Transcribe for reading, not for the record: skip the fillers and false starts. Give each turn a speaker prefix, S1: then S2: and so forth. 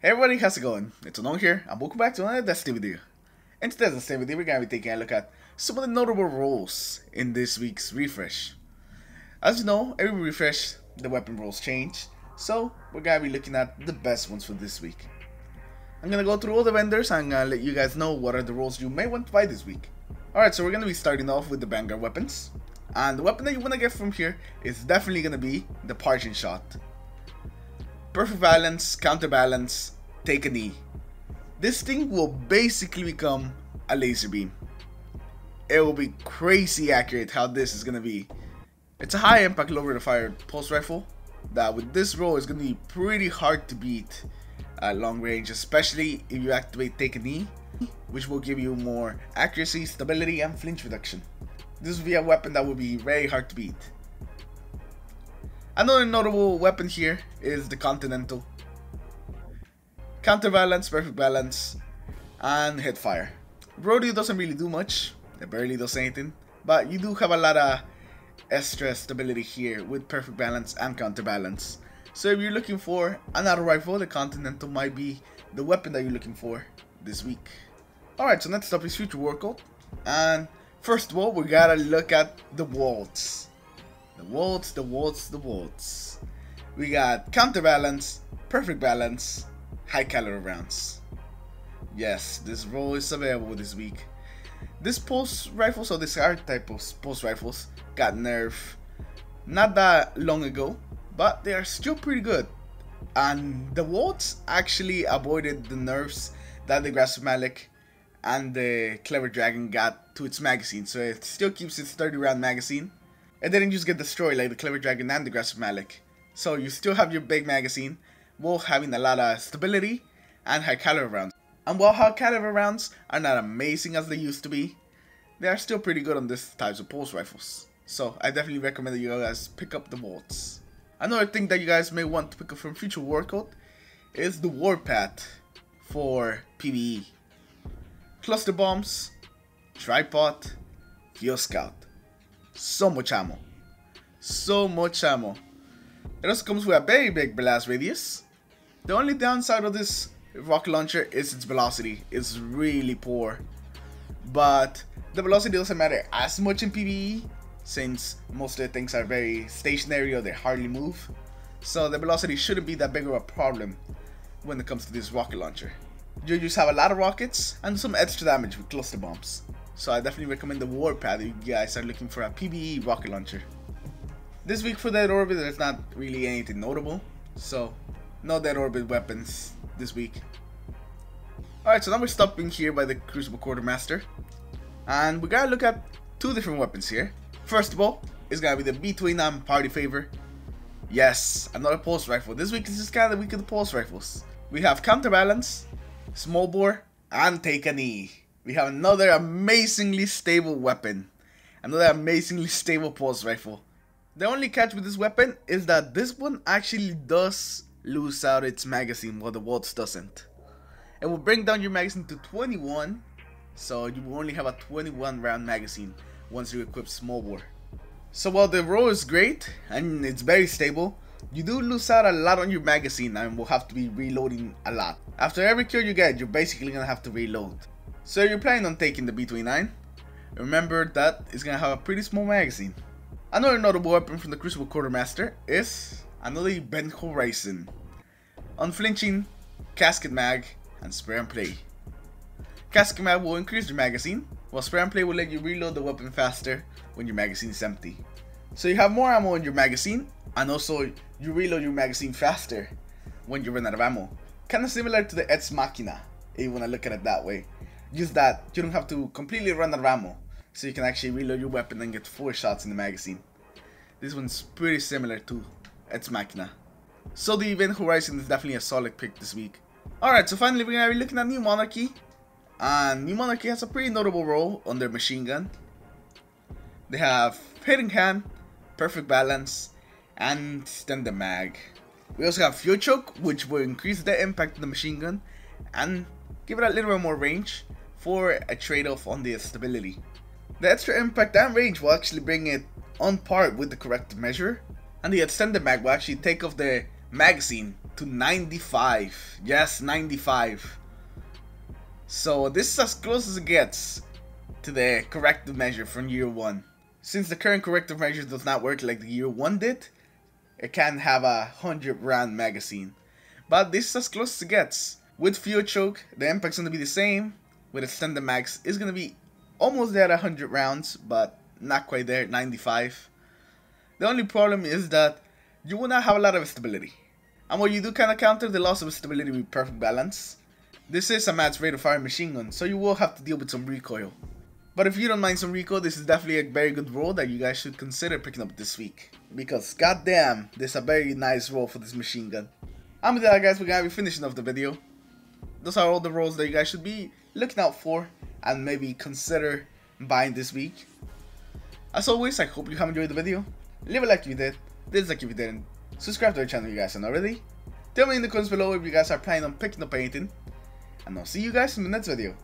S1: Hey everybody, how's it going? It's Unknown here, and welcome back to another Destiny video. In today's Destiny video, we're going to be taking a look at some of the notable roles in this week's refresh. As you know, every refresh, the weapon roles change, so we're going to be looking at the best ones for this week. I'm going to go through all the vendors and let you guys know what are the roles you may want to buy this week. Alright, so we're going to be starting off with the Vanguard weapons, and the weapon that you want to get from here is definitely going to be the Parching Shot. Perfect balance, counterbalance, take a knee. This thing will basically become a laser beam. It will be crazy accurate how this is gonna be. It's a high impact low rate of fire pulse rifle that with this roll is gonna be pretty hard to beat at long range, especially if you activate take a knee, which will give you more accuracy, stability, and flinch reduction. This will be a weapon that will be very hard to beat. Another notable weapon here is the Continental. Counterbalance, perfect balance, and hit fire. Rodeo doesn't really do much, it barely does anything, but you do have a lot of extra stability here with perfect balance and counterbalance. So if you're looking for an auto rifle, the Continental might be the weapon that you're looking for this week. Alright, so next up is Future Workout, and first of all, we gotta look at the waltz. The waltz. We got counterbalance, perfect balance, high caliber rounds. Yes, this roll is available this week. This pulse rifles, or this type of pulse rifles, got nerfed not that long ago, but they are still pretty good. And the waltz actually avoided the nerfs that the Grasp of Malek and the Clever Dragon got to its magazine, so it still keeps its 30 round magazine. It didn't just get destroyed like the Clever Dragon and the Grasp of Malek. So you still have your big magazine, while having a lot of stability and high caliber rounds. And while high caliber rounds are not amazing as they used to be, they are still pretty good on this types of pulse rifles. So I definitely recommend that you guys pick up the waltz. Another thing that you guys may want to pick up from Future Workout is the Warpath for PvE. Cluster bombs, tripod, field scout. So much ammo. It also comes with a very big blast radius. The only downside of this rocket launcher is its velocity. It's really poor. But the velocity doesn't matter as much in PvE, since most of the things are very stationary or they hardly move. So the velocity shouldn't be that big of a problem when it comes to this rocket launcher. You just have a lot of rockets and some extra damage with cluster bombs. So I definitely recommend the Warpath if you guys are looking for a PvE rocket launcher. This week for Dead Orbit, there's not really anything notable, so no Dead Orbit weapons this week. Alright, so now we're stopping here by the Crucible Quartermaster, and we gotta look at two different weapons here. First of all, it's gonna be the B29 Party Favor. Yes, another pulse rifle. This week is just kind of the week of the pulse rifles. We have Counterbalance, Small Bore, and Take a Knee. We have another amazingly stable weapon. Another amazingly stable pulse rifle. The only catch with this weapon is that this one actually does lose out its magazine while the waltz doesn't. It will bring down your magazine to 21, so you will only have a 21 round magazine once you equip Small Bore. So while the roll is great and it's very stable, you do lose out a lot on your magazine and will have to be reloading a lot. After every kill you get, you're basically gonna have to reload. So if you're planning on taking the B29, remember that it's gonna have a pretty small magazine. Another notable weapon from the Crucible Quartermaster is another Event Horizon. Unflinching, Casket Mag, and Spray and Play. Casket Mag will increase your magazine, while Spray and Play will let you reload the weapon faster when your magazine is empty. So you have more ammo in your magazine, and also you reload your magazine faster when you run out of ammo. Kinda similar to the Ex Machina, if you wanna look at it that way. Just that you don't have to completely run out of ammo, so you can actually reload your weapon and get 4 shots in the magazine. This one's pretty similar to Ex Machina. So the Event Horizon is definitely a solid pick this week. Alright, so finally we're going to be looking at New Monarchy. And New Monarchy has a pretty notable role on their machine gun. They have Hidden Hand, Perfect Balance, and Extended Mag. We also have Fuel Choke, which will increase the impact of the machine gun and give it a little bit more range for a trade-off on the stability. The extra impact and range will actually bring it on par with the corrective measure, and the Extended Mag will actually take off the magazine to 95. Yes, 95. So this is as close as it gets to the corrective measure from year 1. Since the current corrective measure does not work like the year 1 did, it can have a 100 round magazine. But this is as close as it gets. With fuel choke, the impact's going to be the same. With extended max, it's going to be almost there at 100 rounds, but not quite there at 95. The only problem is that you will not have a lot of stability. And while you do kind of counter the loss of stability with perfect balance, this is a max rate of fire machine gun, so you will have to deal with some recoil. But if you don't mind some recoil, this is definitely a very good roll that you guys should consider picking up this week. Because goddamn, this is a very nice roll for this machine gun. And with that guys, we're going to be finishing off the video. Those are all the rolls that you guys should be looking out for and maybe consider buying this week. As always, I hope you have enjoyed the video. Leave a like if you did, dislike if you didn't, subscribe to our channel if you guys aren't already. Tell me in the comments below if you guys are planning on picking up anything. And I'll see you guys in the next video.